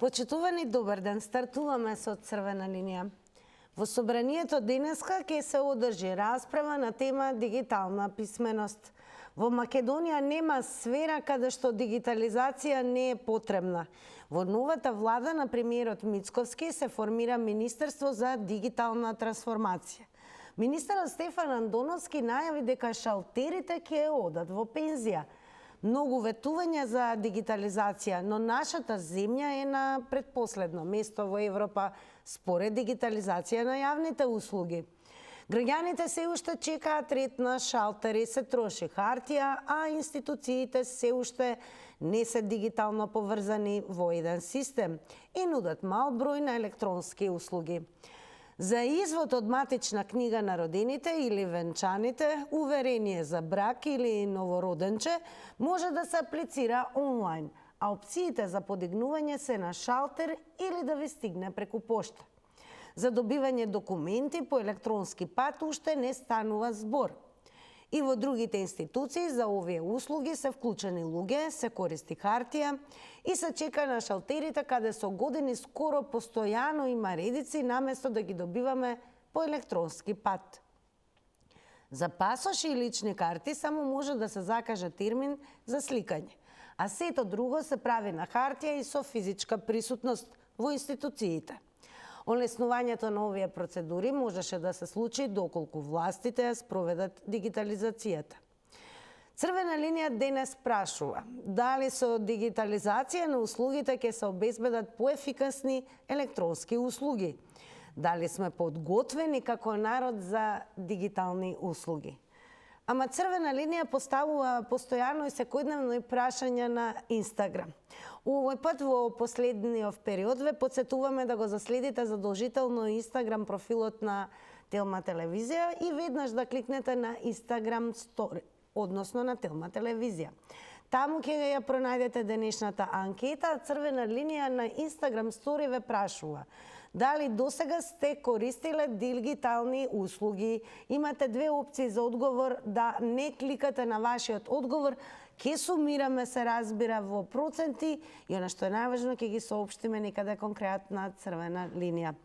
Почитувани, добар ден. Стартуваме со црвена линија. Во собранието денеска ќе се одржи расправа на тема дигитална писменост. Во Македонија нема сфера каде што дигитализација не е потребна. Во новата влада на премиерот Мицковски се формира Министерство за дигитална трансформација. Министерот Стефан Андоновски најави дека шалтерите ќе одат во пензија. Многу ветувања за дигитализација, но нашата земја е на предпоследно место во Европа според дигитализација на јавните услуги. Граѓаните се уште чекаат ред на шалтери, се троши хартија, а институциите се уште не се дигитално поврзани во еден систем и нудат мал број на електронски услуги. За извод од матична книга на родените или венчаните, уверение за брак или новороденче може да се аплицира онлайн, а опциите за подигнување се на шалтер или да ви стигне преку пошта. За добивање документи по електронски пат уште не станува збор. И во другите институции за овие услуги се вклучени луѓе, се користи хартија и се чека на шалтерите каде со години скоро постојано има редици наместо да ги добиваме по електронски пат. За пасоши и лични карти само може да се закаже термин за сликање, а сето друго се прави на хартија и со физичка присутност во институциите. Олеснувањето на овие процедури можеше да се случи доколку властите ја спроведат дигитализацијата. Црвена линија денес прашува дали со дигитализација на услугите ќе се обезбедат поефикасни електронски услуги. Дали сме подготвени како народ за дигитални услуги? Ама црвена линија поставува постојано и секојдневно и прашања на Инстаграм. Овој пат во последниот период ве потсетуваме да го заследите задолжително Инстаграм профилот на Телма телевизија и веднаш да кликнете на Инстаграм стори, односно на Телма телевизија. Таму ќе ја пронајдете денешната анкета, а црвена линија на Инстаграм стори ве прашува дали досега сте користиле дигитални услуги. Имате две опции за одговор, да не кликате на вашиот одговор, ќе сумираме, се разбира, во проценти и она што е најважно, ќе ги соопштиме некаде конкретна црвена линија.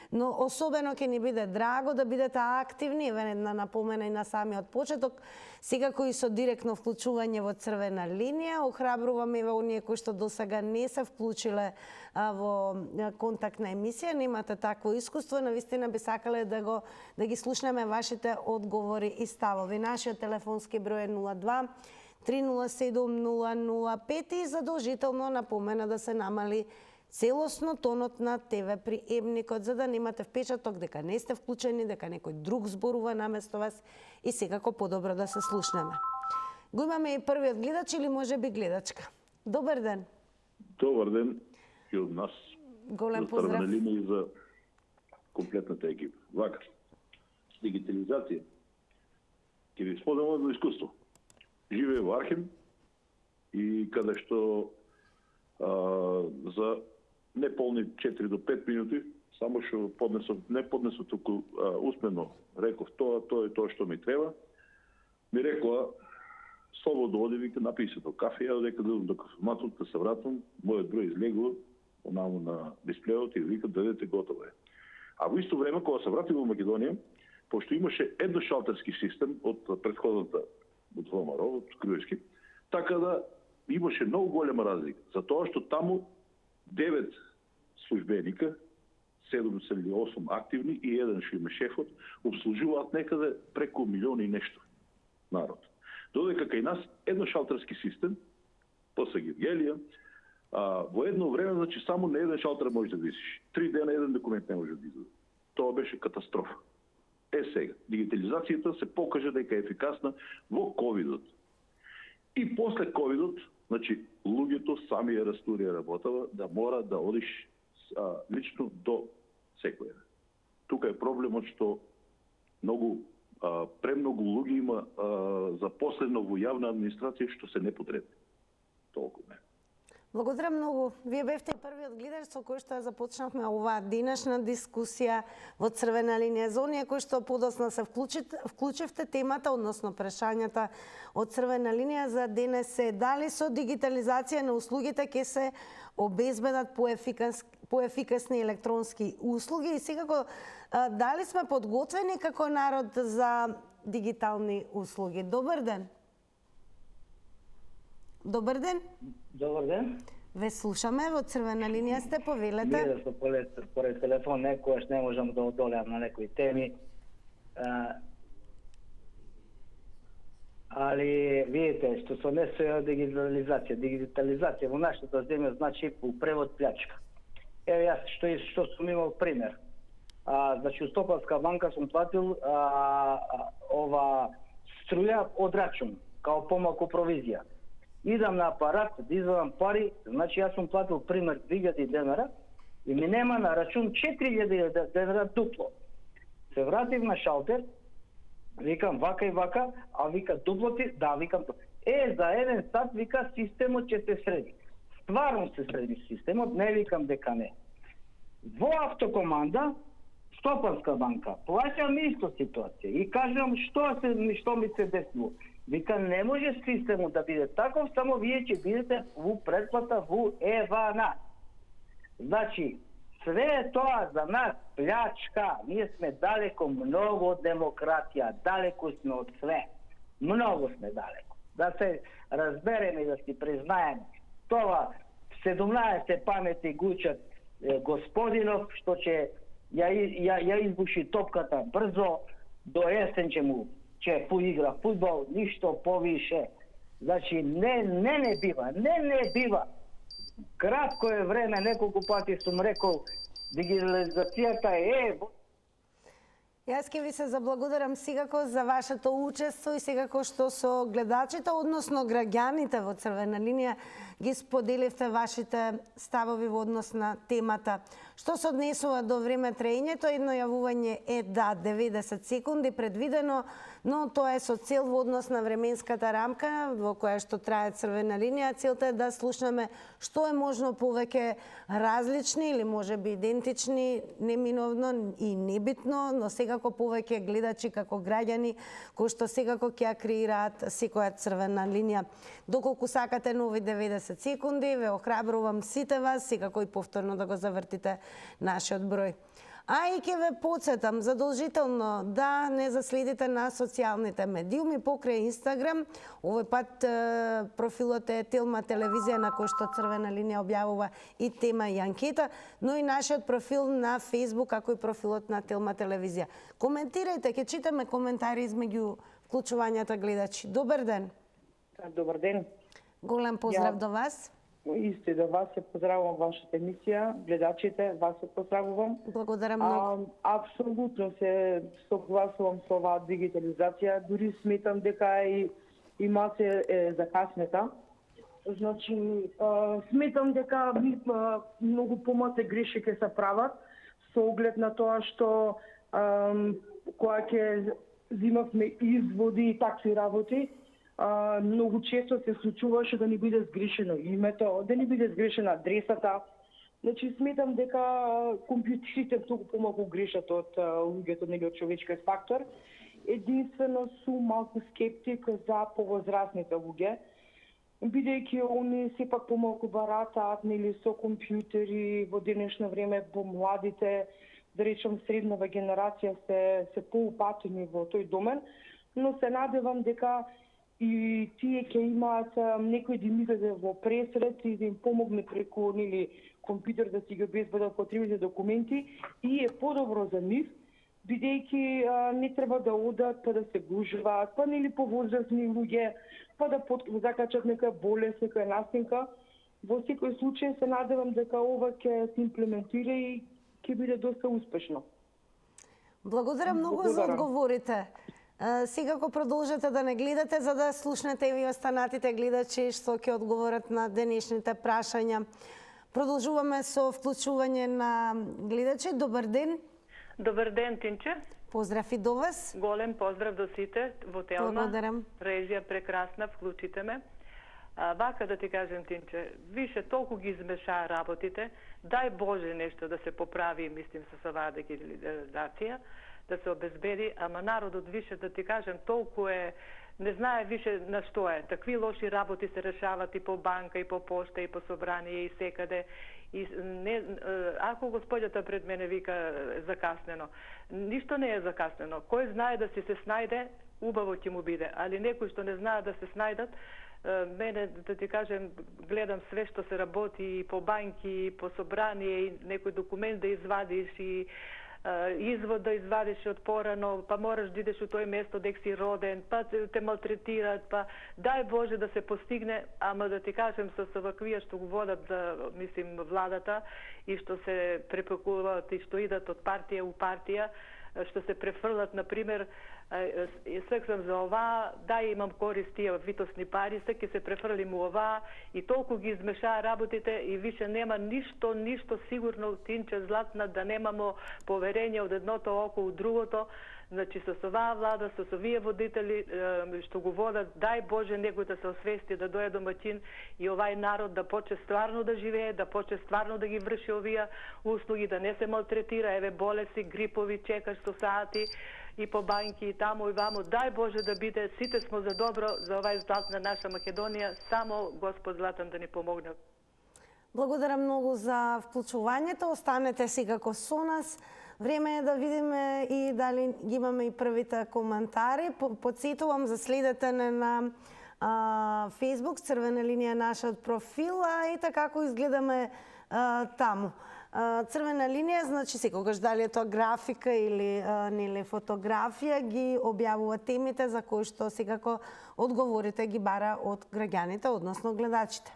Но особено ќе ни биде драго да бидете активни, еве една напомена и на самиот почеток, секако и со директно вклучување во црвена линија. Охрабруваме во оние кои што досега не се вклучиле во контактна емисија, немате такво искуство, навистина би сакале да ги слушнеме вашите одговори и ставови. Нашиот телефонски број е 02 307 005 и задолжително напомена да се намали целосно тонот на ТВ приемникот, за да немате впечаток дека не сте вклучени, дека некој друг зборува наместо вас и секако подобро да се слушнеме. Го имаме и првиот гледач или може би гледачка. Добар ден. Добар ден и од нас. Голем поздрав. За линија и за комплетната екипа. Вака, дигитализација. Ќе ви споделам едно искуство. Живее во Архем и каде што за неполни 4 до 5 минути, само што не поднесов туку усмено, реков тоа и тоа што ми треба. Ми рекла, слободно оди, вика, напи се до кафе, ја дека додам до кафематот, да се вратам, мојот број излегува, онаму на дисплеот и вика, дойдете, готово е. А во исто време, кога се вратив во Македонија, пошто имаше едношалтерски систем од претходната, од ВМРО, од Круевски, така да имаше многу голема разлика, затоа што таму 9 службеника, 7 или 8 активни и еден што има шефот, обслужуваат некаде преку милиони и нешто народ. Додека кај нас едношалтерски систем, после Гевгелија, во едно време, значи, само на еден шалтер може да висиш. 3 дена еден документ не може да издаде. Тоа беше катастрофа. Сега, дигитализацијата се покажа дека е ефикасна во ковидот. И после ковидот, значи, луѓето сами ја растурија работава да мора да одиш лично до секој. Тука е проблемот што премногу луѓе има запослено во јавна администрација што се непотребни. Толку не. Благодарам многу. Вие бевте првиот гледач со кој што започнавме оваа денешна дискусија во Црвена линија. За оние кои што подоцна се вклучивте, темата, односно прашањата од Црвена линија за денес е дали со дигитализација на услугите ќе се обезбедат поефикасни електронски услуги и секако дали сме подготвени како народ за дигитални услуги. Добар ден. Добар ден. Добар ден. Ве слушаме, во Црвена линија сте, повелете. Ние да поред телефон некојаш не можам да одолеам на некои теми. Али видите, што се однесува дигитализација. Дигитализација во нашата земја значи у превод плячка. Еве јас што сум имал пример. Значи у Стопанска банка сум платил ова струја од рачун, као помалку провизија. Идам на апарат, да извадам пари, значи јас сум платил пример 2000 денара и ми нема на рачун 4000 денара дупло. Се вратив на шалтер, викам вака и вака, а вика дупло ти, да, викам то. За еден сат, вика, системот ќе се среди. Стварно се среди системот, не викам дека не. Во автокоманда, Стопанска банка, плаќам исто ситуација и кажам што ми се деснува. Вика, не може системот да биде таков, само вие ќе бидете во предплата во ЕВАНА. Значи, све тоа за нас плячка. Ние сме далеко многу од демократија, далеко сме од све. Многу сме далеко. Да се разбереме и да си признаеме. Тоа 17 памети гучат господинов, што ќе ја избуши топката брзо, до есен ќе поигра фудбал, ништо повише. Значи, не бива. Кратко е време, неколку пати сум рекол, дигитализацијата е... Јас ќе ви се заблагодарам секако за вашето учество и секако што со гледачите, односно граѓаните во Црвена линија, ги споделивте вашите ставови во однос на темата. Што се однесува до време траењето, едно јавување е 90 секунди предвидено, но тоа е со цел во однос на временската рамка во која што трае Црвена линија. Целта е да слушнеме што е можно повеќе различни или можеби идентични, неминовно и небитно, но секако повеќе гледачи како граѓани кои што секако ќе ја креираат секоја Црвена линија. Доколку сакате нови 90 секунди, ве охрабрувам сите вас секако и повторно да го завртите нашиот број. И ќе ве подсетам задолжително да не заследите на социјалните медиуми покрај Инстаграм. Овој пат профилот е Телма телевизија на кој што Црвена линија објавува и тема и анкета, но и нашиот профил на Фејсбук, како и профилот на Телма телевизија. Коментирајте, ќе читаме коментари измеѓу вклучувањата гледачи. Добар ден. Добар ден. Голем поздрав до вас. Исто и до вас се поздравувам вашата емисија, гледачите, вас се поздравувам. Благодарам многу. Апсолутно се согласувам со оваа дигитализација, дури сметам дека и масе е закасната. Значи, сметам дека многу помалку грешки ќе се прават со оглед на тоа што кога ќе земавме изводи и такви работи, многу често се случуваше да ни биде сгрешено името, да ни биде сгрешена адресата. Значи, сметам дека компјутерите толку помалку грешат од луѓето, нели, од човечкиот фактор. Единствено сум малку скептик за повозрасните луѓе, бидејќи они сепак помалку баратаат, нели, со компјутери во денешно време, помладите, да речем среднова генерација се поупатени во тој домен, но се надевам дека и тие ќе имаат некој да им излезе во пресред и да им помогне преку компјутер да си ги обезбедат потребните документи и е подобро за нив, бидејќи не треба да одат па да се гужваат, па повозрасни луѓе, па да закачат некоја болест, некоја настинка. Во секој случај се надевам дека ова ќе се имплементира и ќе биде доста успешно. Благодарам многу за одговорите. Секако продолжете да не гледате за да слушнете и останатите гледачи што ќе одговорат на денешните прашања. Продолжуваме со вклучување на гледачи. Добар ден. Добар ден, Тинче. Поздрав и до вас. Голем поздрав до сите во Телма. Благодарам. Режија прекрасна, вклучите ме. Вака да ти кажем, Тинче, више толку ги измеша работите, дај Боже нешто да се поправи, мислим, со оваа дигитализација, да се обезбеди, ама народот више, да ти кажем, толку е, не знае више на што е. Такви лоши работи се решават и по банка, и по пошта, и по собрание, и секаде. И не, ако господјата пред мене вика закаснено, ништо не е закаснено. Кој знае да си се снајде, убаво ќе му биде. Али некои што не знаат да се снајдат, мене, да ти кажем, гледам све што се работи и по банки, и по собрание, и некој документ да извадиш, и извод да извадиш од порано, па мораш да идеш у тој место дек си роден, па те малтретираат, па дај Боже да се постигне, ама да ти кажем со ваквија што го водат, мислим, владата и што се препекуваат и што идат од партија у партија, што се префрлат, например, сакам за ова, дај имам корист тие витосни пари, ќе се префрлим у ова и толку ги измешаа работите и више нема ништо сигурно, Тинче златна, да немамо поверење од едното око у другото. Значи, со оваа влада, со овие водители што го водат, дај Боже некој да се освести, да дојде домаќин и овај народ да почне стварно да живее, да почне стварно да ги врши овие услуги, да не се малтретира, еве болести, грипови, чекаш со сати и по банки, и таму и ваму. Дај Боже да биде, сите смо за добро, за овај златна наша Македонија, само Господ златен да ни помогне. Благодарам многу за вклучувањето. Останете секако со нас. Време е да видиме и дали ги имаме и првите коментари. Подсетувам за следете на Facebook, Црвена линија нашиот профил, и така како изгледаме таму. Црвена линија, значи секогаш дали е тоа графика или нели фотографија, ги објавува темите за кои што секако одговорите ги бара од граѓаните, односно гледачите.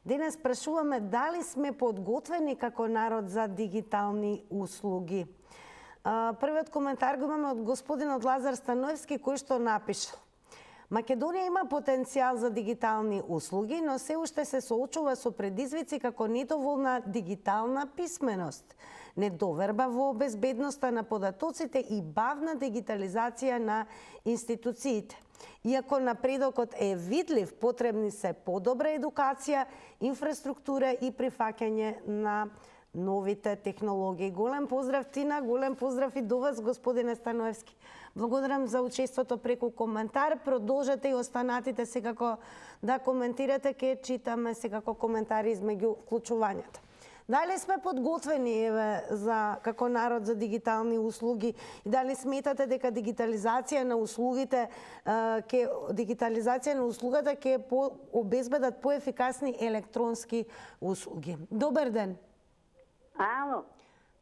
Денес прашуваме дали сме подготвени како народ за дигитални услуги. Првиот коментар го имаме од господинот Лазар Становски, кој што напиша: Македонија има потенцијал за дигитални услуги, но се уште се соочува со предизвици како недоволна дигитална писменост, недоверба во безбедноста на податоците и бавна дигитализација на институциите. Иако напредокот е видлив, потребни се подобра едукација, инфраструктура и прифаќање на новите технологии. Голем поздрав, Тина, голем поздрав и до вас, господине Становски. Благодарам за учеството преку коментар. Продолжете и останатите секако да коментирате, ке читаме секако коментари измеѓу вклучувањата. Дали сме подготвени за како народ за дигитални услуги и дали сметате дека дигитализација на услугите ќе обезбедат поефикасни електронски услуги? Добар ден. Ало.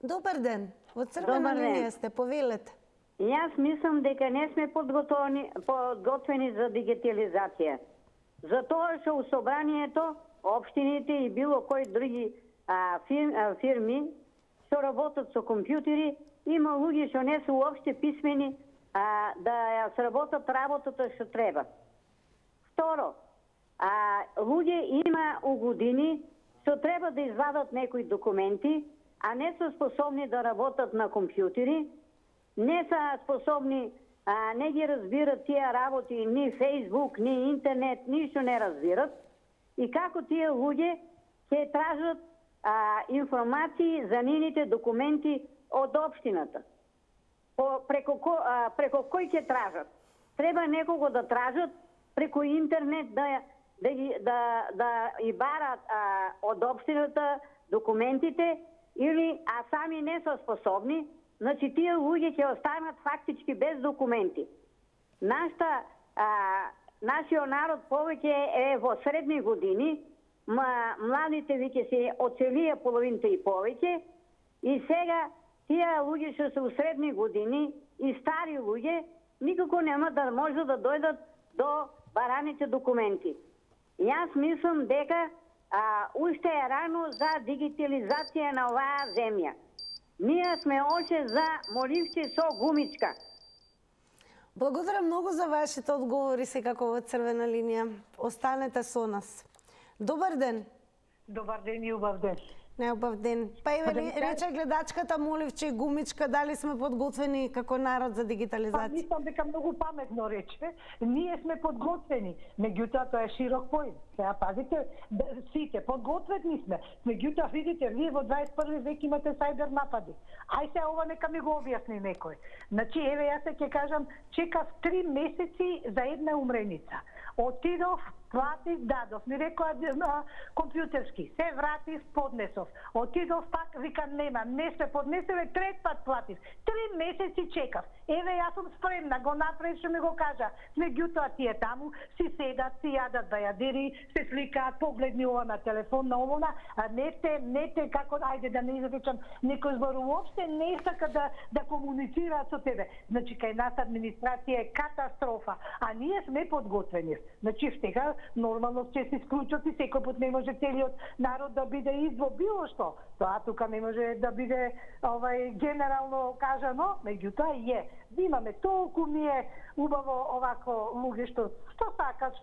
Добар ден. Во Црвена линија сте, повелете. Јас мислам дека не сме подготвени за дигитализација. Затоа што у собранието, општините и било кои други фирми што работат со компјутери, има луѓе што не се уопште писмени да ја сработат работата што треба. Второ, луѓе има у години што треба да извадат некои документи, а не се способни да работат на компјутери, не се способни, не ги разбират тие работи, ни Фейсбук, ни интернет, ништо не разбират. И како тие луѓе ќе тражат информации за нивните документи од општината. Преко кој ќе тражат? Треба некого да тражат преку интернет да и барат од општината документите, или сами не се способни, значи тие луѓе ќе останат фактички без документи. Нашиот народ повеќе е во средни години, младите веќе се оцелија половината и повеќе, и сега тие луѓе што се у средни години и стари луѓе никако нема да може да дојдат до бараните документи. Јас мислам дека уште е рано за дигитализација на оваа земја. Ние сме още за моливче со гумичка. Благодарам многу за вашите одговори секако во Црвена линија. Останете со нас. Добар ден. Добар ден и убав ден. Неубав ден. Па еве рече гледачката Моливче Гумичка, дали сме подготвени како народ за Па дигитализација? мислам дека многу паметно рече. Ние сме подготвени, меѓутоа тоа е широк поим. Сега пазите, сите подготвени сме. Меѓутоа видите, вие во 21 век имате сајбер напади. Ај се ова нека ми го објасни некој. Значи еве јас ќе кажам, чекав 3 месеци за една умреница. Отидов, платив, дадов. Ми рекоа компјутерски. Се вратив, поднесов. Отидов пак, викам нема, не се поднесове, трет пат платив. 3 месеци чекав. Еве јас сум спремна, го направив што ми го кажа. Меѓутоа тие таму си седат, си јадат бајадери, се сликаат, погледни ова на телефон, на овона, а не те како ајде да не изречам некој збор уопште не сака да комуницираат со тебе. Значи кај нас администрација е катастрофа, а ние сме подготвени. Значи сега нормално ќе се исклучат и секој пат не може целиот народ да биде издво било што. Тоа тука не може да биде генерално кажано, меѓутоа е. Имаме толку ми е убаво овако луѓе што сакат,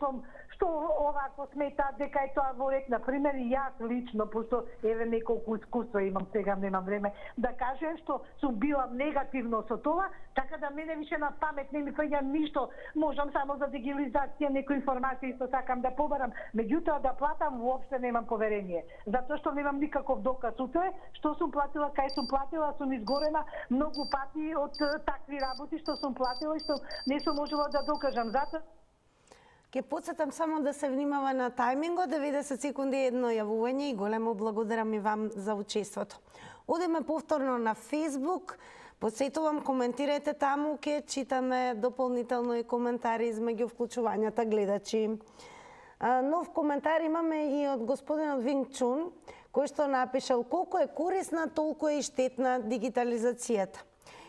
што овако сметаат дека е тоа во ред. Например, јас лично, пошто еве неколку искуства имам, сега немам време да кажем што сум била негативно со тоа, така да мене више на памет не ми паѓа ништо. Можам само за дигитализација некои информации што сакам да побарам, меѓутоа да платам воопште немам поверение, затоа што немам никаков доказ утре што сум платила, кај сум платила, сум изгорена многу пати од такви работи што сум платила и што не сум можела да докажам. Затоа Ке подсетам само да се внимава на тајмингот, 90 секунди едно јавување и големо благодарам и вам за учеството. Одиме повторно на Facebook, подсетувам, коментирајте таму, ке читаме дополнително и коментари измеѓу вклучувањата гледачи. Нов коментар имаме и од господинот Винг Чун, кој што напишал: колку е корисна, толку е и штетна дигитализацијата.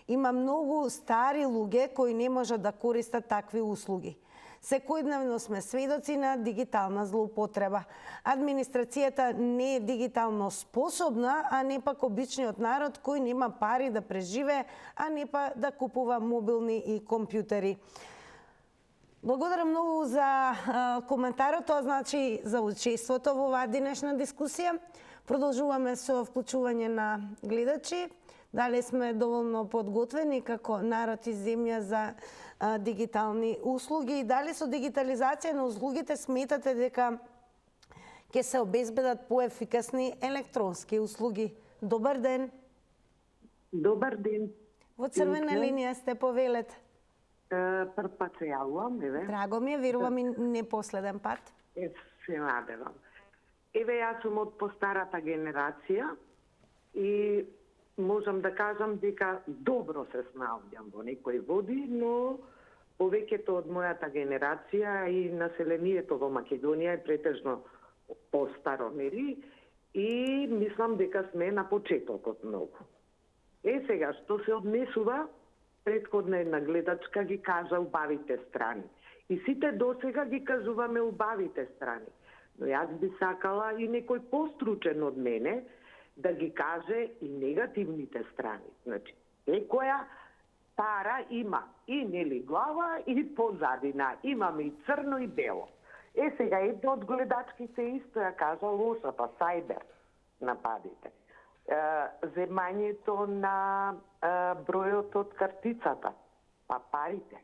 Има многу стари луѓе кои не можат да користат такви услуги. Секојдневно сме сведоци на дигитална злоупотреба. Администрацијата не е дигитално способна, а не пак обичниот народ кој нема пари да преживее, а не па да купува мобилни и компјутери. Благодарам многу за коментарот, тоа значи за учеството во оваа денешна дискусија. Продолжуваме со вклучување на гледачи. Дали сме доволно подготвени како народ и земја за дигитални услуги и дали со дигитализација на услугите сметате дека ќе се обезбедат поефикасни електронски услуги? Добар ден. Добар ден. Во црвена линија сте, повелете. Прв пат се јавувам, еве. Драго ми е, верувам и не последен пат. Се надевам. Еве, јас сум од постарата генерација и можам да кажам дека добро се снаоѓам во некои води, но повеќето од мојата генерација и населението во Македонија е претежно постаро, нели? И мислам дека сме на почетокот многу. Сега, што се однесува, претходна една гледачка ги кажа убавите страни. И сите досега ги кажуваме убавите страни. Но јас би сакала и некој постручен од мене да ги каже и негативните страни. Значи, некоја пара има и нели глава и позадина. Имаме и црно и бело. Сега една од гледачките исто ја кажа лоша, па сајбер нападите. Земањето на бројот од картицата, па парите,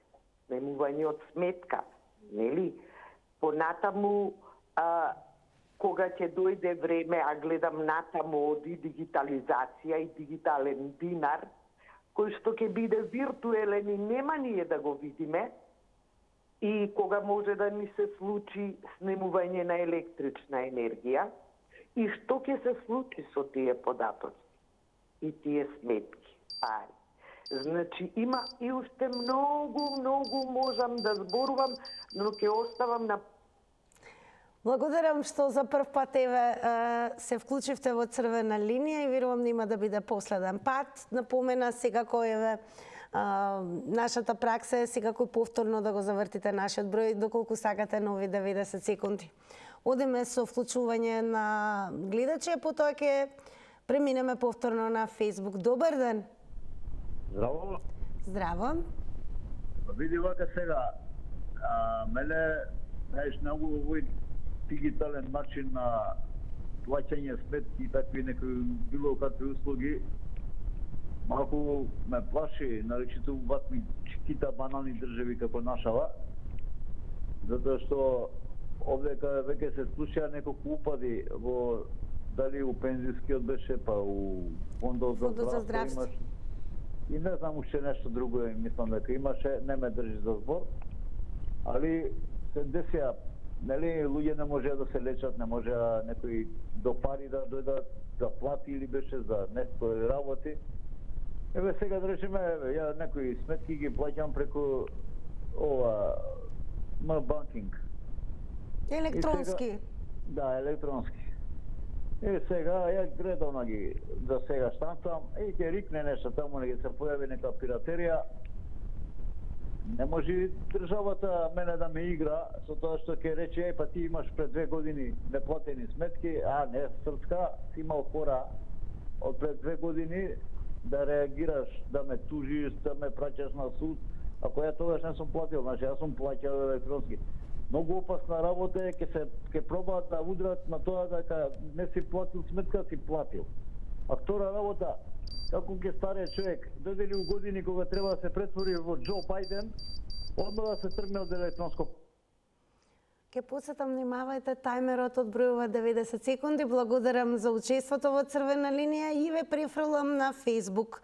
немување од сметка, нели? Понатаму, кога ќе дојде време, а гледам натаму оди дигитализација и дигитален динар, кој што ќе биде виртуелен и нема ние да го видиме, и кога може да ни се случи снемување на електрична енергија, и што ќе се случи со тие податоци и тие сметки, пари. Значи, има и уште многу можам да зборувам, но ќе оставам на... Благодарам што за прв пат се вклучивте во црвена линија и верувам нема да биде последен пат. Напомена секако нашата пракса е секако повторно да го завртите нашиот број доколку сакате нови 90 секунди. Одиме со вклучување на гледачи, потоа ќе преминеме повторно на Facebook. Добар ден. Здраво. Здраво. Види вака сега, мене знаеш многу овој дигитален начин на плаќање сметки и такви некои било какви услуги, малку ме плаши, наречито вакви чикита банални држави како нашава, затоа што овдека веќе се случија неколку упади во дали у пензискиот беше, па у фондот за здравство имаш и не знам уште нешто друго, мислам дека имаше, не ме држи за збор, али се десија, нели, луѓе не можеа да се лечат, не можеа некои до пари да дојдат, да плати или беше за некои работи. Еве сега да речеме, ја некои сметки ги плаќам преку ова банкинг. Електронски. Сега, да, електронски. Сега ја редовно ги за сега штампам, ќе рикне нешто таму, не се појави нека пиратерија. Не може државата мене да ме игра со тоа што ќе рече, па ти имаш пред 2 години неплатени сметки, а не, Српска си имал фора од пред 2 години да реагираш, да ме тужиш, да ме праќаш на суд, ако ја тогаш не сум платил, значи јас сум плаќал електронски. Многу опасна работа е, ќе пробаат да удрат на тоа дека не си платил сметка, си платил. А втора работа, како ќе старе човек, дојде ли у години кога треба да се претвори во Џо Бајден, одма да се тргне од електронско. Ке подсетам, внимавајте, тајмерот одбројува 90 секунди. Благодарам за учеството во Црвена линија и ве префрлам на Facebook.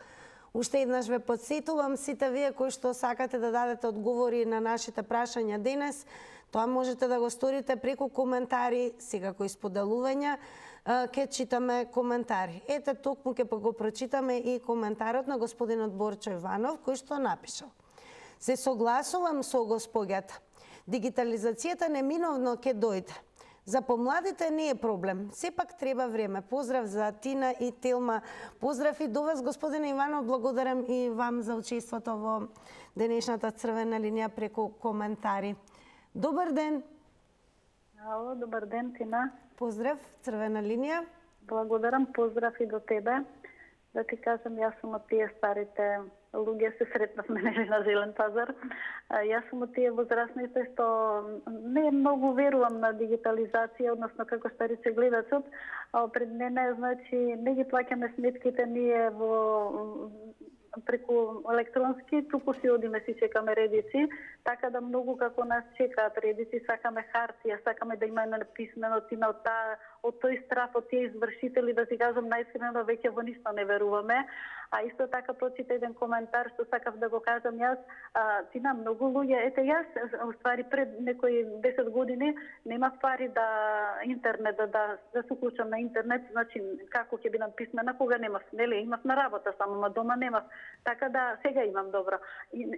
Уште еднаш ве подсетувам сите вие кои што сакате да дадете одговори на нашите прашања денес, тоа можете да го сторите преку коментари, секако и споделувања, ке читаме коментари. Ете, токму ке го прочитаме и коментарот на господинот Борчо Иванов, кој што напишал. Се согласувам со госпоѓата. Дигитализацијата неминовно ке дојде. За помладите не е проблем, сепак треба време. Поздрав за Тина и Телма. Поздрав и до вас, господине Иванов. Благодарам и вам за учеството во денешната Црвена линија преку коментари. Добар ден. Ало, добар ден, Тина. Поздрав, Црвена линија. Благодарам, поздрав и до тебе. Да ти кажам, јас сум од тие старите луѓе, се сретнавме на Зелен пазар. Јас сум од тие возрастните што не многу верувам на дигитализација, односно како што рече гледачот. Пред мене, значи, не ги плаќаме сметките ние преку електронски, туку си одиме си чекаме редици, така да многу како нас чекаат редици, сакаме хартија, сакаме да имаме писмено тина од тој страф, од тие извршители, да си кажам најискрено, веќе во ништо не веруваме. А исто така прочита еден коментар што сакав да го кажам јас, Тина, многу луѓе, ете јас, уствари пред некои 10 години немав пари да интернет, да се уклучам на интернет, значи како ќе бидам писмена кога немав, нели, имав на работа само, ма дома немав. Така да сега имам добро.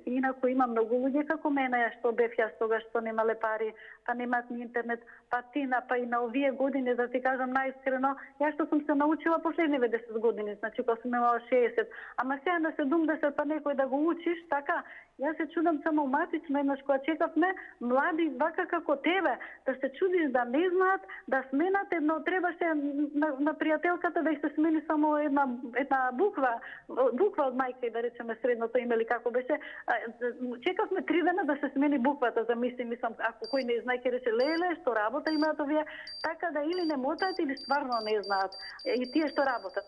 Инаку има многу луѓе како мене што бев јас тогаш што немале пари, па немаат ни интернет, па Тина, па и на овие години, да ти кажам најискрено, јас што сум се научила последниве 10 години, значи кога сум имала 60, ама сега на 70 па некој да го учиш, така, јас се чудам само матично, еднаш кога чекавме млади вака како тебе, да се чудиш да не знаат, да сменат едно, требаше на пријателката да се смени само една буква од мајка и да речеме средното име или како беше. Чекавме 3 дена да се смени буквата, мислам, ако кој не знае ќе рече леле, што работа имаат овие, така да или не мотаат или стварно не знаат. И тие што работат.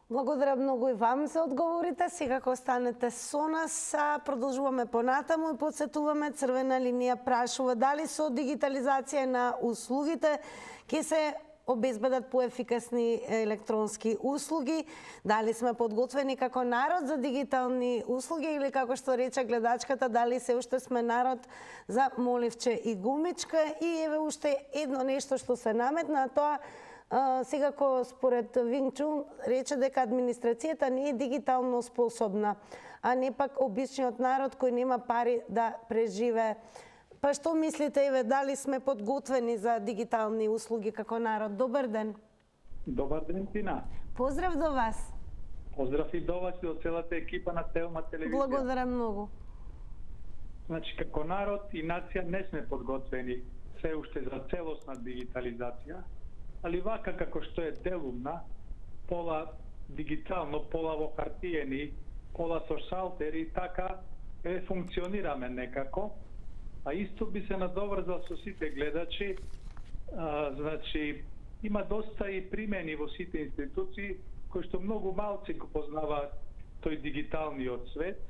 Благодарам многу и вам за одговорите. Секако останете со нас. Продолжуваме понатаму и подсетуваме, Црвена линија прашува дали со дигитализација на услугите ќе се обезбедат поефикасни електронски услуги, дали сме подготвени како народ за дигитални услуги или како што рече гледачката, дали се уште сме народ за моливче и гумичка. И еве уште едно нешто што се наметна, тоа секако според Винг Чун рече дека администрацијата не е дигитално способна, а не пак обичниот народ кој нема пари да преживее. Па што мислите, еве, дали сме подготвени за дигитални услуги како народ? Добар ден. Добар ден, Тина. Поздрав до вас. Поздрав и до вас и до целата екипа на Телма телевизија. Благодарам многу. Значи, како народ и нација не сме подготвени се уште за целосна дигитализација, али вака како што е делумна, пола дигитално, пола во хартиени, пола со шалтери, така функционираме некако. А исто би се надоврзал со сите гледачи, значи има доста и примени во сите институции кои што многу малци го познаваат тој дигиталниот свет.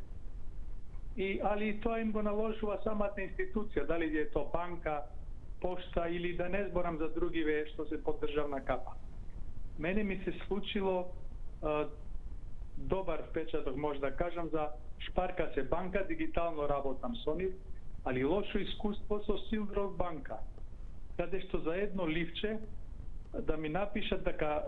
Али тоа им го наложува самата институција, дали е то банка, пошта или да не зборам за другиве што се под државна капа. Мене ми се случило добар впечаток, може да кажам, за Шпарка се банка, дигитално работам со нив, али лошо искуство со Силдров банка, каде што за едно ливче да ми напишат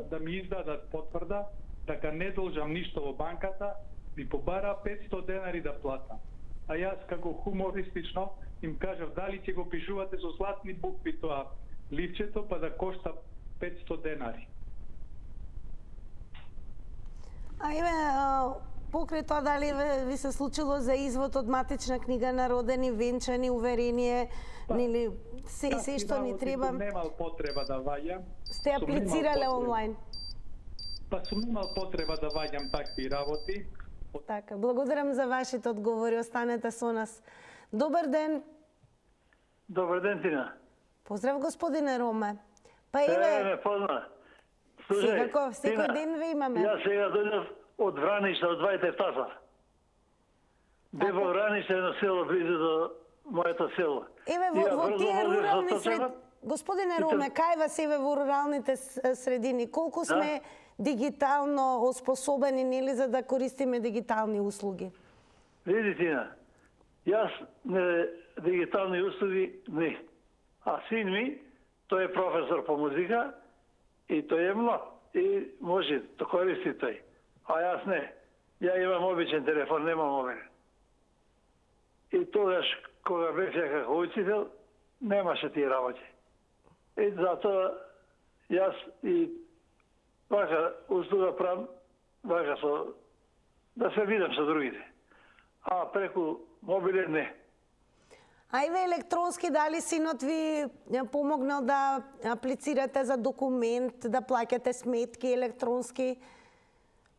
да ми издадат потврда дека не должам ништо во банката, ми побара 500 денари да платам. А јас како хумористично им кажав дали ќе го пишувате со златни букви тоа ливчето па да кошта 500 денари. Покрај тоа дали ви се случило за извод од матична книга на родени, венчани, уверение, нели се што ни треба? Немал потреба да ваѓам. Сте аплицирале онлайн? Па сум имал потреба да ваѓам такви работи. Така, благодарам за вашите одговори, останете со нас. Добар ден. Добар ден, Тина. Поздрав, господине Роме. Па ме позна. Слушај, секој ден ве имаме. Јас сега дојдов од Враништа, од Вајте Птаса. Бе во Враништа едно село близу до моето село. Во тие рурални средини, господине Роме, кај вас во руралните средини, колку сме дигитално оспособени, нели, за да користиме дигитални услуги? Види, Тина, јас дигитални услуги не. А син ми, тој е професор по музика и тој е млад и може да користи тој. А јас не. Ја имам обичен телефон, немам мобилен. И тогаш, кога бев како учител, немаше тие работи. И затоа јас и вака услуга правам, вака со да се видам со другите. А преку мобилен не. Ајве електронски, дали синот ви помогнал да аплицирате за документ, да плаќате сметки електронски?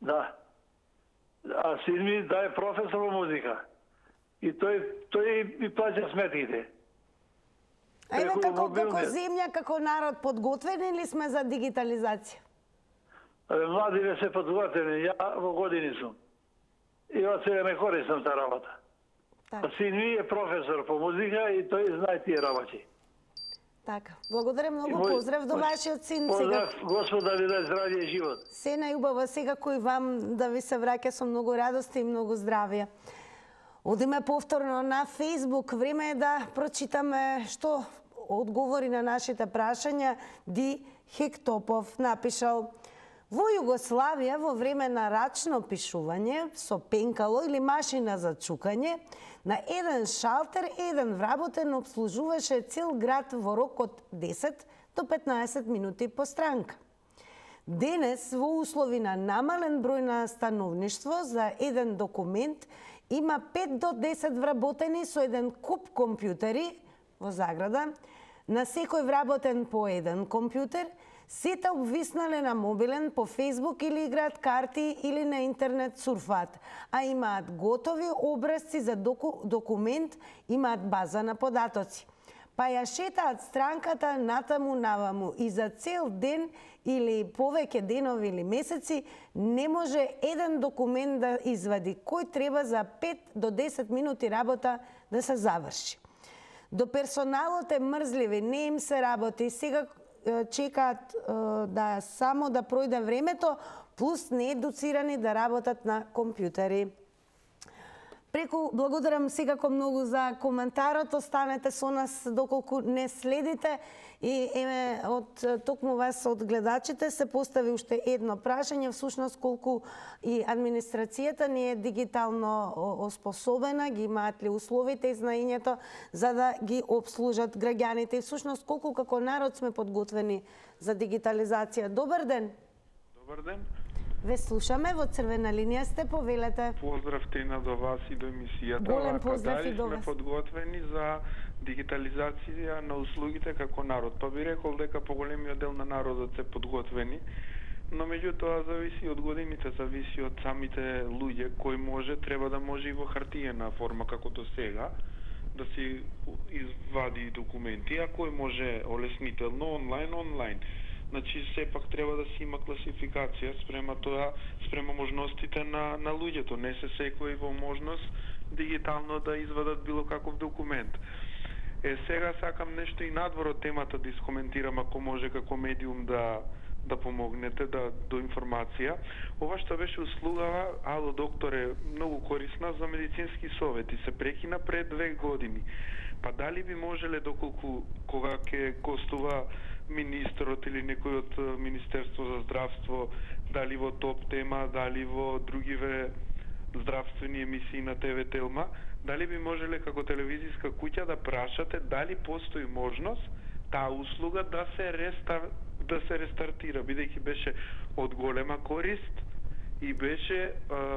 Да. А син ми да е професор во музика. И тој ми плаќа сметките. Ајве како земја, како народ, подготвени ли сме за дигитализација? Младиве се подготвени, ја во години сум. И од сега не користам таа работа. Син ми е професор по музика и тој знае тие работи. Така, благодарам многу, поздрав до вашиот син. Поздрав, Господ да ви даде здравје и живот. Се најубаво, сега кој вам да ви се враќа со многу радост и многу здравје. Одиме повторно на Facebook, време е да прочитаме што одговори на нашите прашања. Ди Хектопов напишал: во Југославија во време на рачно пишување со пенкало или машина за чукање, на еден шалтер еден вработен обслужуваше цел град во рок од 10 до 15 минути по странка. Денес, во услови на намален број на становништво, за еден документ има 5 до 10 вработени со еден куп компјутери, во заграда, на секој вработен по еден компјутер, сите обвиснале на мобилен, по Facebook или играат карти или на интернет сурфаат, а имаат готови образци за документ, имаат база на податоци. Па ја шетаат странката натаму наваму и за цел ден или повеќе денови или месеци не може еден документ да извади, кој треба за 5 до 10 минути работа да се заврши. До персоналот е мрзливи, не им се работи, сега чекаат да само да пројде времето, плюс неедуцирани да работат на компјутери. Благодарам секако многу за коментарот, останете со нас доколку не следите и од токму вас, од гледачите, се постави уште едно прашање, всушност колку и администрацијата не е дигитално оспособена, ги имаат ли условите и знаењето за да ги обслужат граѓаните и всушност колку како народ сме подготвени за дигитализација. Добар ден. Добар ден. Ве слушаме, во црвена линија сте, повелете. Поздрав Тина до вас и до емисијата. Голем поздрав и до вас. Дали сме подготвени за дигитализација на услугите како народ? Па би рекол дека поголемиот дел на народот се подготвени, но меѓутоа зависи од годините, зависи од самите луѓе, кој може, треба да може и во хартиена форма како до сега да си извади документи, а кој може олеснително онлайн. Значи сепак треба да се има класификација спрема тоа, спрема можностите на луѓето. Не се секој во можност дигитално да извадат било каков документ. Сега сакам нешто и надвор од темата да искоментирам, ако може како медиум да помогнете до информација. Ова што беше услугава Ало доктор е многу корисна за медицински совети. Се прекина пред 2 години. Па дали би можеле, доколку кога ќе гостува министрот или некој од Министерство за здравство, дали во топ тема, дали во другиве здравствени емисии на ТВ Телма, дали би можеле како телевизиска куќа да прашате дали постои можност таа услуга да се рестартира, бидејќи беше од голема корист и беше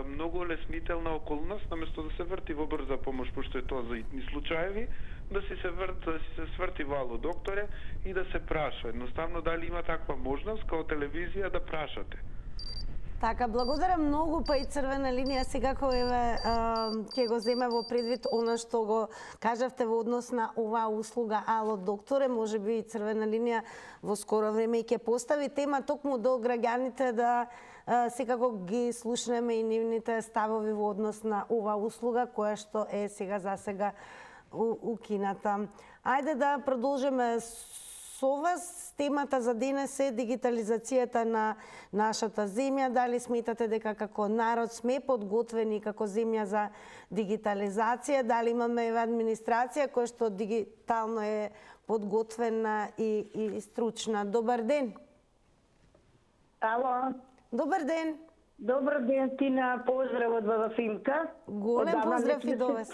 многу леснителна околност, наместо да се врти во брза помош, пошто е тоа за итни случаеви, да си се сврти во Ало докторе и да се праша. Едноставно, дали има таква можност као телевизија да прашате? Така, благодарам многу, па и Црвена линија секако ќе го земе во предвид она што го кажавте во однос на оваа услуга Ало докторе, можеби и Црвена линија во скоро време ќе постави тема токму до граѓаните да секако ги слушнеме и нивните ставови во однос на оваа услуга која што е сега укината. Ајде да продолжиме со вас. Темата за денес е дигитализацијата на нашата земја. Дали сметате дека како народ сме подготвени како земја за дигитализација? Дали имаме администрација која што дигитално е подготвена и стручна? Добар ден. Ало. Добар ден. Добар ден, Тина, поздрав од Вафимка. Голем поздрав и до вас.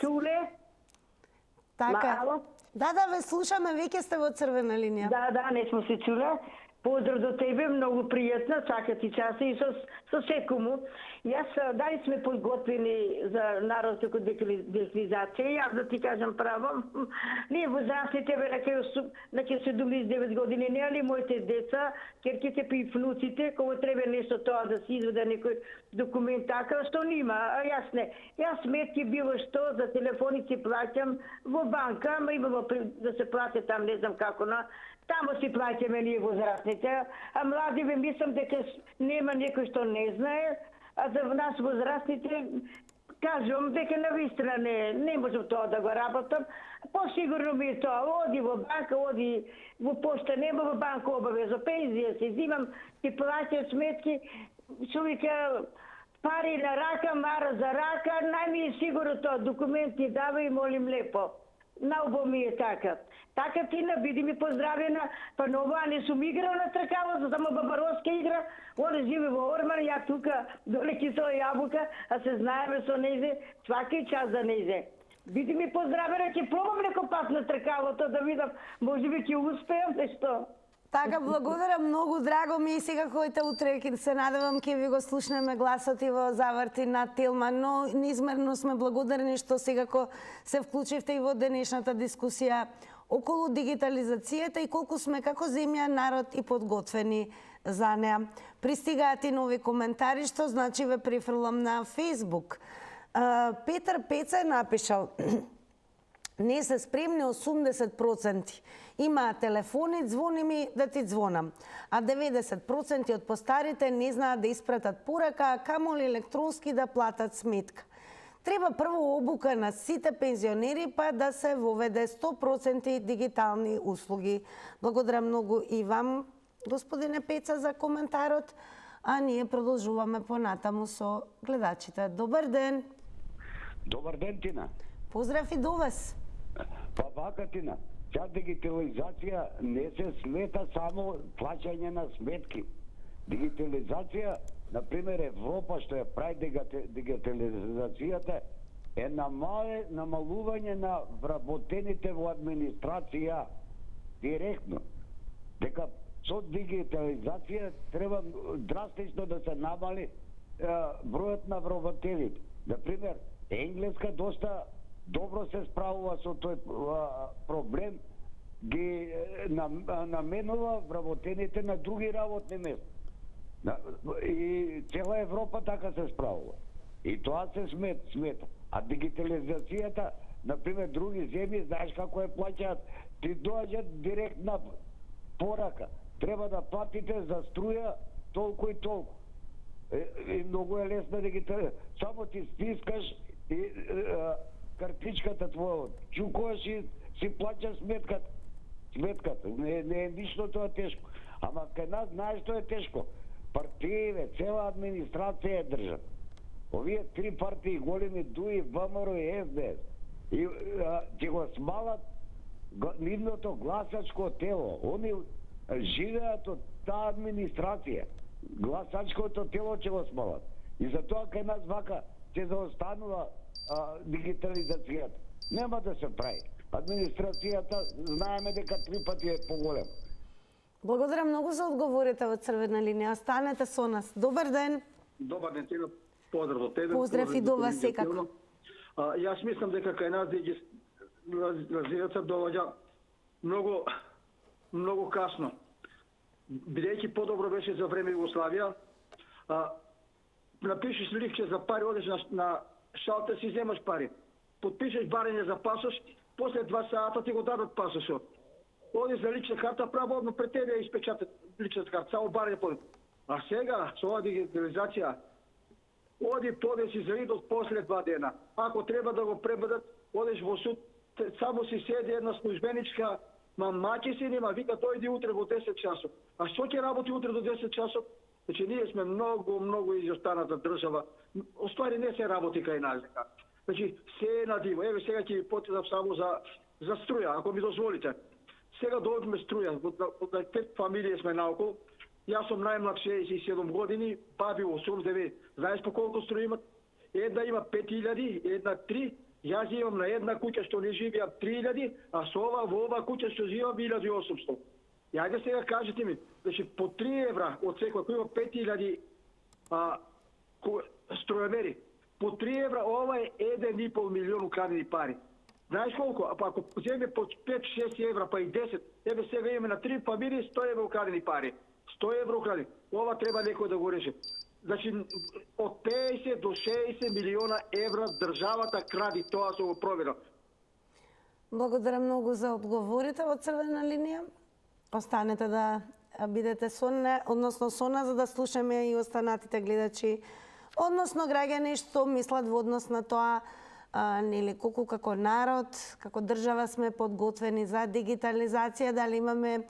Така. Да, ве слушаме, веќе сте во Црвена линија. Да, не сме се чуле. Поздрав до тебе, многу пријатно, сака ти часа и со секому. Јас, дали сме подготвени за народ како дигитализација? Јас да ти кажам право, ние возрастните бе на 79 години, не али моите деца, керките и внуците, кога треба нешто тоа да се изведе некој документ така, што нима, јас не. Јас сметки било што за телефони си плаќам во банка, ама имamo да се плати там, не знам како, тамо си плаќаме ние возрастните, а младиве мислам дека нема некој што не знае, а за нас возрастните кажувам дека навистина не можам тоа да го работам. Посигурно ми е тоа, оди во банка, оди во пошта, нема во банка обавезно, пензија се взимам, ти плаќам сметки, човека пари на рака, мара за рака, најми е сигурно тоа, документи дава и молим лепо. Наубо ми е така. Така Тина, биди ми поздравена, па нова не сум играл на тркавото, само бабаровска игра, оне живе во Орман, ја тука доле кисела јабука, а се знаеме со нејзе, сваки час за нејзе. Биди ми поздравена, ќе пробам неко пат на тркавото, да видам, може би ќе успеам нешто. Така, благодарам многу, драго ми и сега којте утре се надевам ќе ви го слушнеме гласот и во заврти на Телма, но неизмерно сме благодарни што секако се вклучивте и во денешната дискусија околу дигитализацијата и колку сме како земја, народ и подготвени за неа. Пристигаат и нови коментари, што значи ве префрлам на Facebook. Петар Пеца е напишал: не се спремни 80%. Имаат телефони, звони ми да ти звонам. А 90% од постарите не знаат да испратат порака, а камоли електронски да платат сметка. Треба прво обука на сите пензионери, па да се воведе 100% дигитални услуги. Благодарам многу и вам, господине Пеца, за коментарот. А ние продолжуваме понатаму со гледачите. Добар ден. Добар ден, Тина. Поздрав и до вас. Па вака, Тина, тя дигитализација не се смета само плаќање на сметки. Дигитализација, например, Европа што ја прави дигитализацијата е намалување на вработените во администрација директно. Дека со дигитализација треба драстично да се намали бројот на вработените. Например, Енглеска доста добро се справува со тој проблем, ги наменува вработените на други работни места. И цела Европа така се справува. И тоа се смета. А дигитализацијата, например, други земји, знаеш како е плаќаат, ти доаѓат директна порака. треба да платите за струја толку и толку. И многу е лесна дигитализација. Само ти стискаш и картичката твоја, чукуваш и си плаќаш сметката. Не е ништо тоа тешко. Ама кај нас знаеш што е тешко? Партиите, цела администрација е држат. Овие три партии големи, ДУИ, ВМРО и СДС, и ќе го смалат нивното гласачко тело. Они живеат од таа администрација. Гласачкото тело ќе го смалат. И затоа кај нас вака ќе заостанува дигитализацијата. Нема да се прави. Администрацијата знаеме дека 3 пати е поголема. Благодарам многу за одговорите во Црвена линија. Останете со нас. Добар ден. Добар ден, тебе. Поздрав до тебе. Поздрав и до вас секако. Јас мислам дека кај нас дигитализацијата доаѓа многу касно. Бидејќи подобро беше за време Југославија, напишеш лифче за пари, одеш на шалтер, си земаш пари. Подпишеш барање за пасош, после 2 сата ти го дадат пасошот. Одиш за лична карта, право одно пред тебе испечатат личната карта, само барање подпиш. А сега, со оваа дигитализација, оди подеси за идот после 2 дена. Ако треба да го пребадат, одеш во суд, само си седи една службеничка, маќе си нема, вика дојди утре во 10 часот. А што ќе работи утре до 10 часот? Значи ние сме многу изостаната држава. Оствари не се работи кај нас дека. Значи се на диво. Еве сега ќе ви потезам само за струја, ако ми дозволите. Сега дојдеме струја, од 5 фамилии сме наоколу. Јас сум најмлад 67 години, баби 89. Знаеш по колку струја имат? Една има 5000, една 3. Јас имам на една куќа што не живеам 3000, а во ова куќа што живеам 1800. Јајде сега кажете ми, значи по 3 евра од секој кој има 5000 стројамери, по 3 евра ова е 1,5 милион украдени пари. Знаеш колку? Ако земе по 5-6 евра, па и 10, еве сега имаме на 3 фамилии 100 евра украдени пари. 100 евра украдени. Ова треба некој да го реши. Значи, од 50 до 60 милиона евра државата кради, тоа се го проверил. Благодарам многу за одговорите во Црвена линија. Останете да бидете со нас, за да слушаме и останатите гледачи, односно граѓани што мислат во однос на тоа нели колку како народ, како држава сме подготвени за дигитализација, дали имаме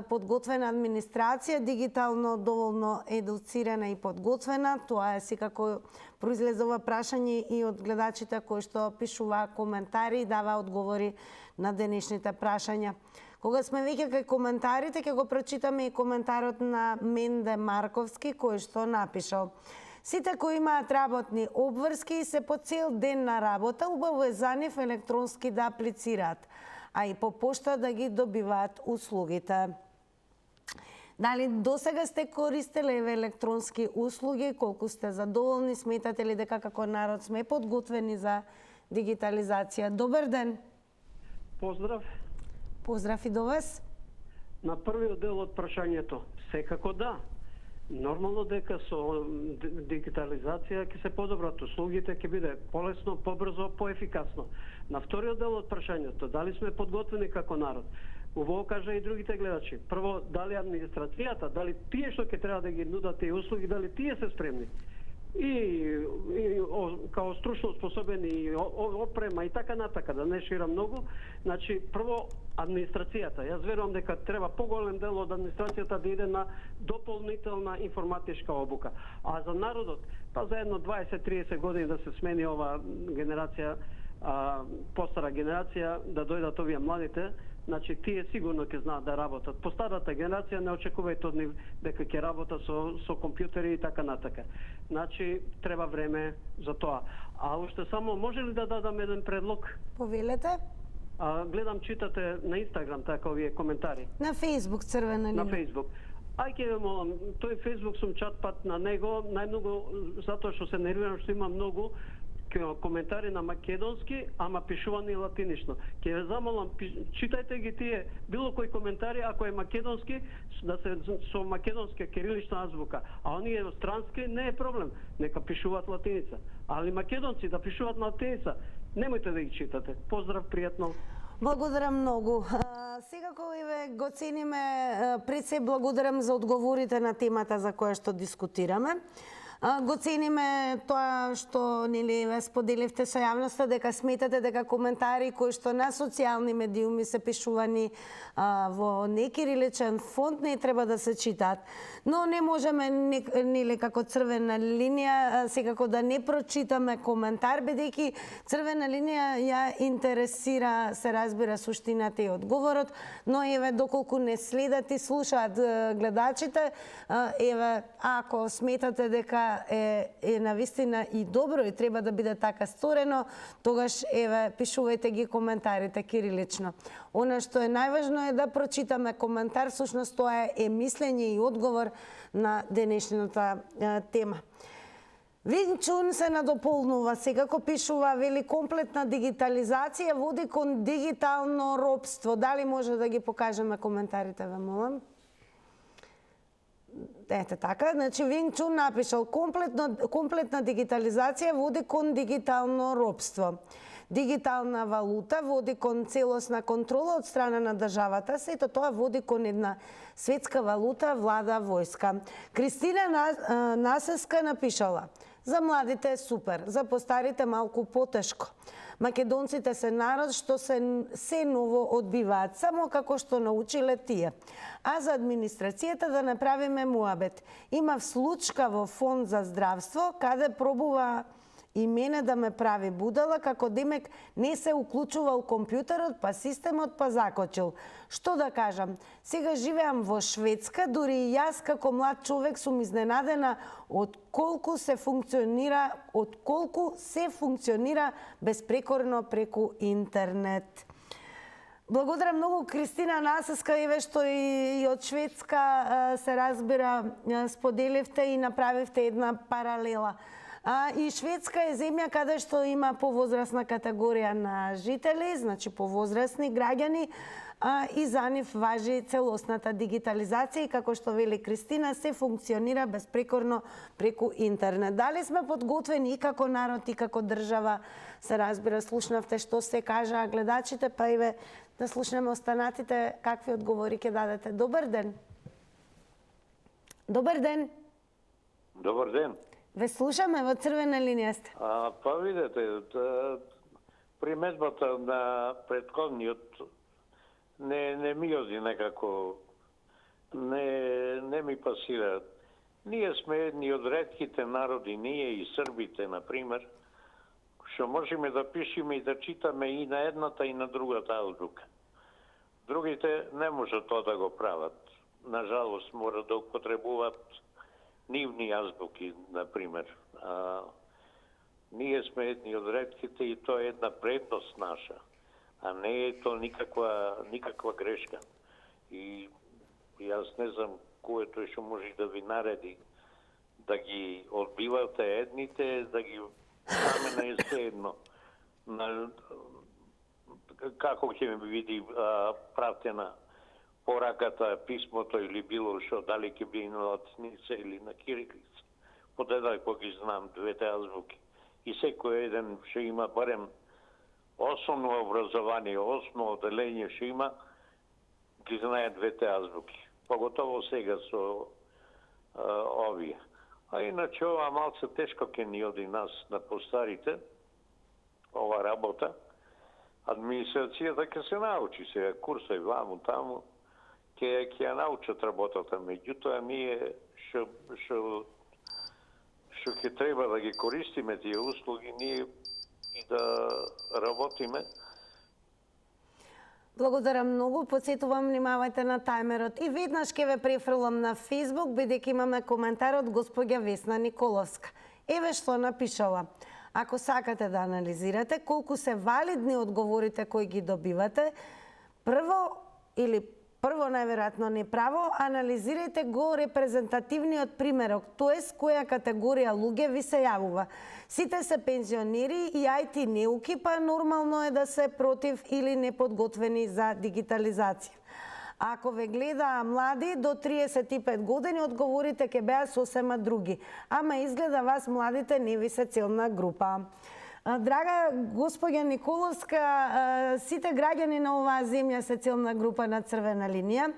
подготвена администрација, дигитално доволно едуцирана и подготвена. Тоа е секако произлезе ова прашање и од гледачите кои што пишуваа коментари и даваа одговори на денешните прашања. Кога сме веќе кај коментарите, ќе го прочитаме и коментарот на Менде Марковски, кој што напишал: сите кои имаат работни обврски и се по цел ден на работа, убаво е за нив електронски да аплицираат, а и по пошта да ги добиваат услугите. Дали досега сте користеле електронски услуги, колку сте задоволни, сметате ли дека како народ сме подготвени за дигитализација? Добар ден. Поздрав. Поздрав и до вас. На првиот дел од прашањето, секако да. Нормално дека со дигитализација ќе се подобрат услугите, ќе биде полесно, побрзо, поефикасно. На вториот дел од прашањето, дали сме подготвени како народ? Убаво кажа и другите гледачи. Прво, дали администрацијата, дали тие што ќе треба да ги нудат тие услуги, дали тие се спремни? И као стручно способени и опрема и така натака, да не шира многу. Значи, прво администрацијата. Јас верувам дека треба поголем дел од администрацијата да иде на дополнителна информатичка обука. А за народот, па за едно 20-30 години да се смени ова генерација, постара генерација, да дојдат овие младите, значи тие сигурно ќе знаат да работат. По старата генерација не очекувајте од нив дека ќе работат со компјутери и така натака. Значи треба време за тоа. А уште само може ли да дадам еден предлог? Повелете. Гледам, читате на Инстаграм така овие коментари. На Фејсбук Црвена линија. На Фејсбук. Ајде ве молам, тој Фејсбук сум чатпат на него, најмногу затоа што се нервирам што има многу коментари на македонски, ама пишувани латинично. Ќе ве замолам, читајте ги тие, било кој коментари, ако е македонски, да се со македонска кирилична азбука, а оние странски не е проблем, нека пишуваат латиница. Али македонци да пишуваат на латиница, немојте да ги читате. Поздрав, пријатно. Благодарам многу. Секако го цениме, пред се благодарам за одговорите на темата за која што дискутираме. Го цениме тоа што нели споделивте со јавноста, дека сметате дека коментари кои што на социјални медиуми се пишувани во некириличен фонд не треба да се читаат. Но не можеме нели како црвена линија секако да не прочитаме коментар, бидејќи црвена линија ја интересира, се разбира, суштината и одговорот, но еве доколку не следат и слушаат гледачите, еве ако сметате дека е навистина и добро и треба да биде така сторено, тогаш еве пишувајте ги коментарите кирилично. Она што е најважно е да прочитаме коментар, всушност тоа е мислење и одговор на денешната тема. Винг Чун се надополнува, секако пишува, вели комплетна дигитализација води кон дигитално робство. Дали може да ги покажеме коментарите, ве молам? Ете така, значи Винг Чун напишал комплетна дигитализација води кон дигитално робство. Дигитална валута води кон целосна контрола од страна на државата, сето тоа води кон една светска валута, влада, војска. Кристина Насеска напишала: за младите е супер, за постарите малку потешко. Македонците се народ што се ново одбиваат, само како што научиле тие. А за администрацијата да направиме муабет. Има случка во фонд за здравство, каде пробува и мене да ме прави будала, како демек не се уклучувал компјутерот, па системот па закочил. Што да кажам, сега живеам во Шведска, дури и јас како млад човек сум изненадена од колку се функционира безпрекорно преку интернет. Благодарам многу, Кристина Насеска, еве што и од Шведска се разбира споделивте и направивте една паралела. И Шведска е земја каде што има повозрасна категорија на жители, значи повозрасни граѓани, и за нив важи целосната дигитализација и како што вели Кристина, се функционира безпрекорно преку интернет. Дали сме подготвени и како народ и како држава, се разбира, слушнавте што се кажа гледачите, па еве да слушнеме останатите какви одговори ќе дадете. Добар ден. Добар ден. Добар ден. Ве слушаме, во црвена линија сте. Па видете, приметбата на претходниот не ми оди некако, не ми пасира. Ние сме едни од ретките народи, ние и србите, например, што можеме да пишеме и да читаме и на едната и на другата азбука. Другите не можат тоа да го прават. Нажалост, мора да употребуваат нивни азбуки, например. Ние сме едни од ретките и тоа е една предност наша, а не е тоа никаква грешка. И јас не знам кој тој што може да ви нареди да ги одбивате едните, да ги стане на едно. Како ќе ми види пратена пораката, писмото или било што, дали ќе би на латиница или на кирилица. Подедалко ги знам двете азбуки. И секој еден што има барем основно образование, основно оделение што има, ги знае двете азбуки. Поготово сега со овие. А иначе ова малце тешко ќе ни оди нас на постарите, ова работа. Администрацијата ќе се научи сега, курса и ваму, таму, ќе ја научат работата. Меѓутоа, ние што ќе треба да ги користиме тие услуги, ние и да работиме. Благодарам многу, подсетувам, внимавајте на тајмерот. И веднаш ќе ве префрлам на Facebook, бидејќи имаме коментар од господја Весна Николовска. Еве што напишала. Ако сакате да анализирате колку се валидни одговорите кои ги добивате, прво најверојатно неправо, анализирајте го репрезентативниот примерок, тоест која категорија луѓе ви се јавува. Сите се пензионери и IT неуки, па нормално е да се против или неподготвени за дигитализација. Ако ве гледа млади до 35 години, одговорите ќе беа сосема други. Ама изгледа вас младите не ви се целна група. Драга господја Николовска, сите граѓани на оваа земја се целна група на Црвена линија.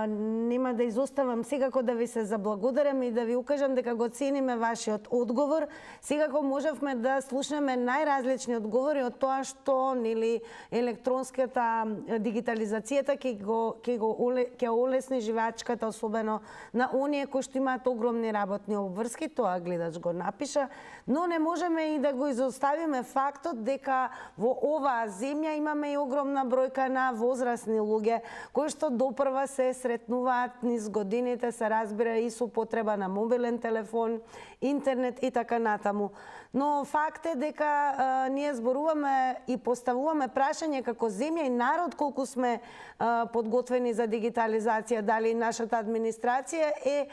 Нема да изоставам секако да ви се заблагодарам и да ви укажам дека го цениме вашиот одговор. Секако можевме да слушнеме најразлични одговори од тоа што нели електронската дигитализацијата ќе олесни живеачката, особено на оние кои што имаат огромни работни обврски, тоа гледач го напиша, но не можеме и да го изоставиме фактот дека во оваа земја имаме и огромна бројка на возрастни луѓе кои што допрва се сретнуваат низ годините, се разбира и со потреба на мобилен телефон, интернет и така натаму. Но факт е дека ние зборуваме и поставуваме прашање како земја и народ колку сме подготвени за дигитализација, дали нашата администрација е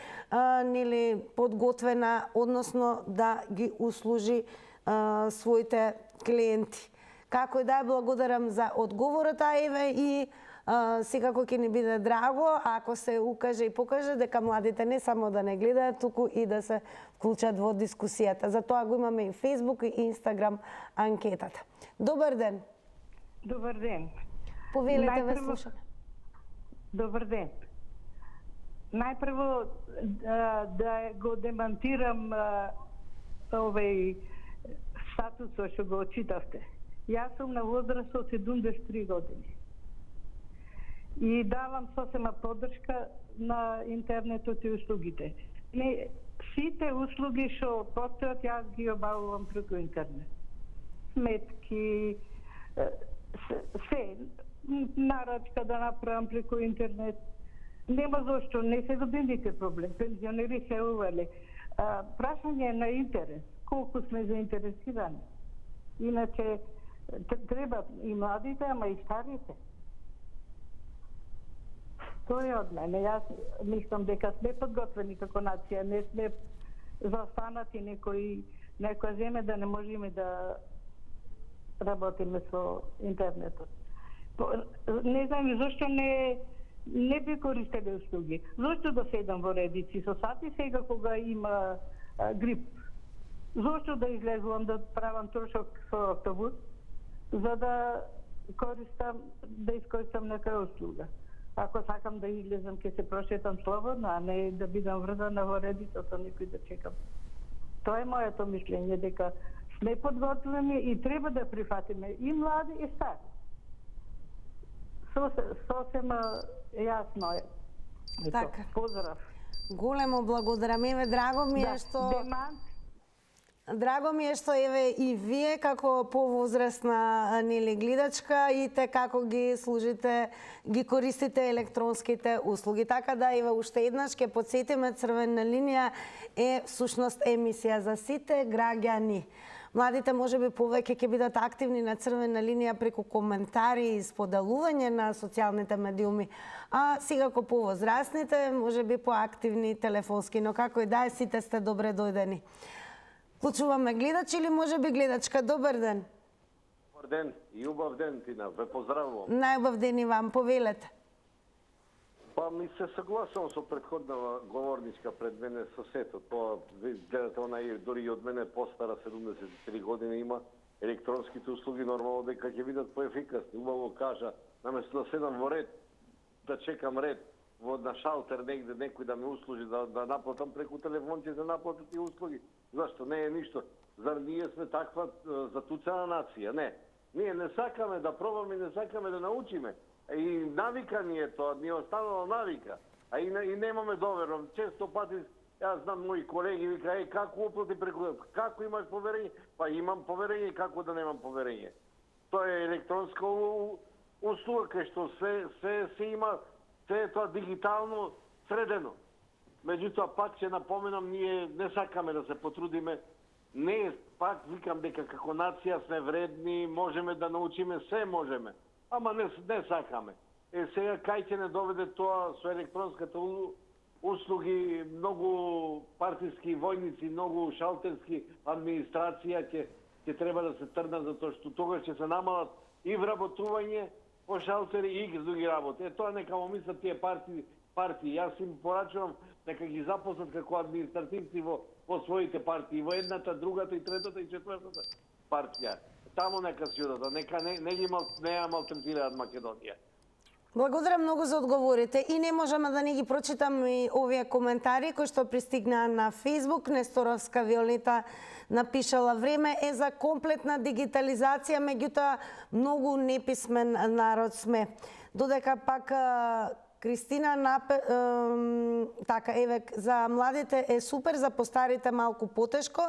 нели подготвена, односно да ги услужи своите клиенти. Како и да е, благодарам за одговорот, Еве, и секако ќе ни биде драго ако се укаже и покаже дека младите не само да не гледаат, туку и да се вклучат во дискусијата. Затоа го имаме и Facebook и Instagram анкетата. Добар ден. Добар ден. Повелете, ве слушаме. Добар ден. Најпрво да го демантирам овој статусот што го читавте. Јас сум на возраст од 73 години. И давам сосема поддршка на интернетот и услугите. Сите услуги што постојат, јас ги обавувам преку интернет. Сметки, се, нарачка да направам преку интернет. Нема зошто, не се годините проблем. Пензионери се увели. Прашање на интерес, колку сме заинтересирани. Иначе, треба и младите, ама и старите. Тоа е од мене. Јас мислам дека сме подготвени како нација, не сме заостанати некоја земја да не можеме да работиме со интернетот. Не знам зашто не би користеле услуги. Зошто да седам во редици со сати сега кога има грип? Зошто да излезувам да правам трошок со автобус за да искористам некоја услуга? Ако сакам да излезам, ќе се прошетам слободно, а не да бидам врзана во редица со никој да чекам. Тоа е моето мислење, дека сме подготвени и треба да прифатиме и млади и стари. Сосема јасно е. Така. Поздрав. Големо благодарам. Еве, драго ми е што... Драго ми е што еве и вие како повозрастна нели гледачка и те како ги служите, ги користите електронските услуги. Така да еве уште еднаш ќе потсетиме Црвена линија е всушност емисија за сите граѓани. Младите можеби повеќе ќе бидат активни на Црвена линија преку коментари и споделување на социјалните медиуми, а секако повозрастните можеби поактивни телефонски, но како и да е, сите сте добре дојдени. Вклучуваме гледач или може би гледачка. Добар ден. Добар ден и убав ден, Тина. Ве поздравувам. Најубав ден и вам. Повелете. Па ми се согласувам со предходна говорничка пред мене со сето. Тоа, гледате, она е дори и од мене постара, 73 години има. Електронските услуги нормално дека ќе бидат поефикасни. Убаво кажа, наместо да седам во ред, да чекам ред, на шалтер негде некој да ме услужи, да наплатам преку телефон, ќе се наплатат и услуги. Зашто? Не е ништо. Зар ние сме таква затуцана нација? Не. Ние не сакаме да пробаме, не сакаме да научиме. И навика ни е тоа, ни е останала навика. А и немаме доверба. Често пати, јас знам мои колеги, вика, како оплати преку... Како имаш поверење? Па имам поверење, како да немам поверење? Тоа е електронска услуга, кај што се има, се е тоа дигитално средено. Меѓутоа, пак ќе напоменам, ние не сакаме да се потрудиме. Не, пак викам дека како нација сме вредни, можеме да научиме, се можеме. Ама не сакаме. Сега кај ќе не доведе тоа со електронската услуги, многу партиски војници, многу шалтерски администрација ќе треба да се трнат, затоа што тогаш ќе се намалат и вработување по шалтери и други работи. Тоа нека му мислат тие партии. Јас им порачувам нека ги запослат како административци во своите партии, во едната, другата и третата и четвртата партија. Таму нека си одат, нека не ја малтретираат Македонија. Благодарам многу за одговорите и не можеме да не ги прочитам и овие коментари кои што пристигнаа на Facebook. Несторовска Виолета напишала: време е за комплетна дигитализација, меѓутоа многу неписмен народ сме. Додека пак Кристина така еве за младите е супер, за постарите малку потешко,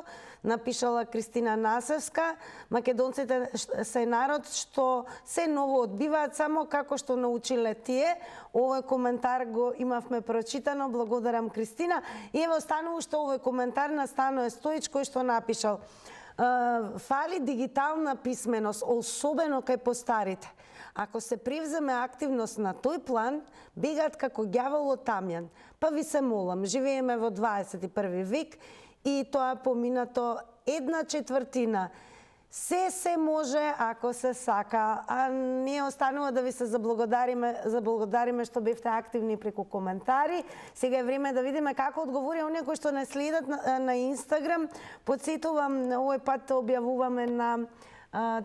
напишала Кристина Насевска. Македонците се народ што се ново одбиваат само како што научиле тие. Овој коментар го имавме прочитано. Благодарам, Кристина. И ево останува што овој коментар на Станое Стоич кој што напишал: фали дигитална писменост, особено кај постарите. Ако се превземе активност на тој план, бегат како ѓавол од тамјан. Па ви се молам, живееме во 21 век и тоа поминато 1/4. Се може ако се сака, а не останува да ви се заблагодариме што бевте активни преку коментари. Сега е време да видиме како одговори оние кои што не следат на Инстаграм. Подсетувам, овој пат објавуваме на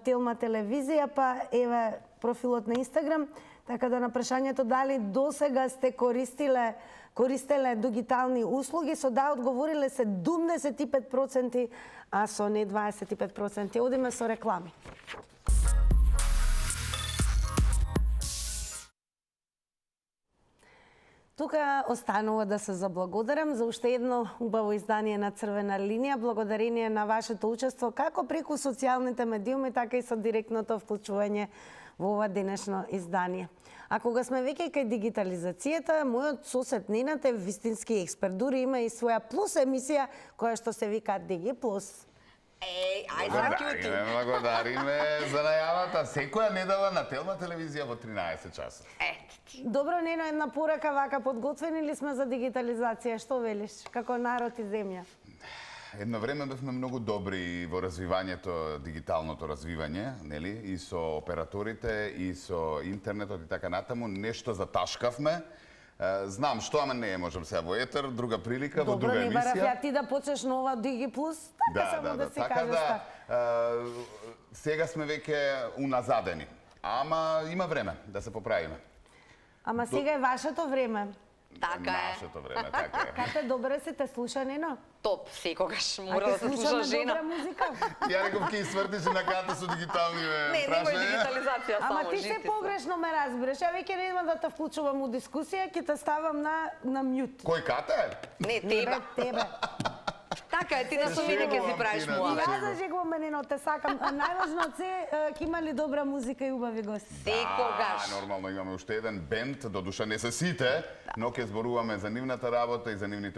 Телма телевизија, па еве профилот на Инстаграм, така да на прашањето дали досега сте користеле дигитални услуги, со да одговориле 75%, а со не 25%. Одиме со реклами. Тука останува да се заблагодарам за уште едно убаво издание на Црвена линија, благодарение на вашето учество како преку социјалните медиуми, така и со директното вклучување во ова денешно издание. А кога сме веќе кај дигитализацијата, мојот сосед Ненад е вистински експерт, дури има и своја плюс емисија која што се вика Диги Плюс. Благодариме за најавата. Секоја недела на Телма телевизија во 13 часа. Добро, Нено, една порака вака, подготвени ли сме за дигитализација? Што велиш, како народ и земја? Едно време бевме многу добри во развивањето, дигиталното развивање, нели, и со операторите, и со интернетот и така натаму. Нешто заташкавме. Знам што, ама не можам сега во етер, друга прилика, во друга емисија. Добро, не барав ја ти да почнеш нова Диги Плюс, така само да си кажеш така. Сега сме веќе уназадени, ама има време да се поправиме. Ама сега е вашето време. Така е. Нашето време, така е. Кате добре се те слуша, Нено? Топ, секогаш мора да се слуша жена. Добра музика? Ја реков ке свртиш на ката со дигитални прашања. Не, немој дигитализација само, ама ти се погрешно ме разбираш. Ја веќе нема да те вклучувам у дискусија, ќе те ставам на мјут. Кој ката е? Не, тебе. Така е, ти на со мене ќе си правиш муавет. Ја зажегуваме, Нено, те сакам. Најважно од се, ќе има ли добра музика и убави гости? Секогаш. Нормално имаме уште еден бенд, додуша не се сите, но ќе зборуваме за нивната работа и за нивните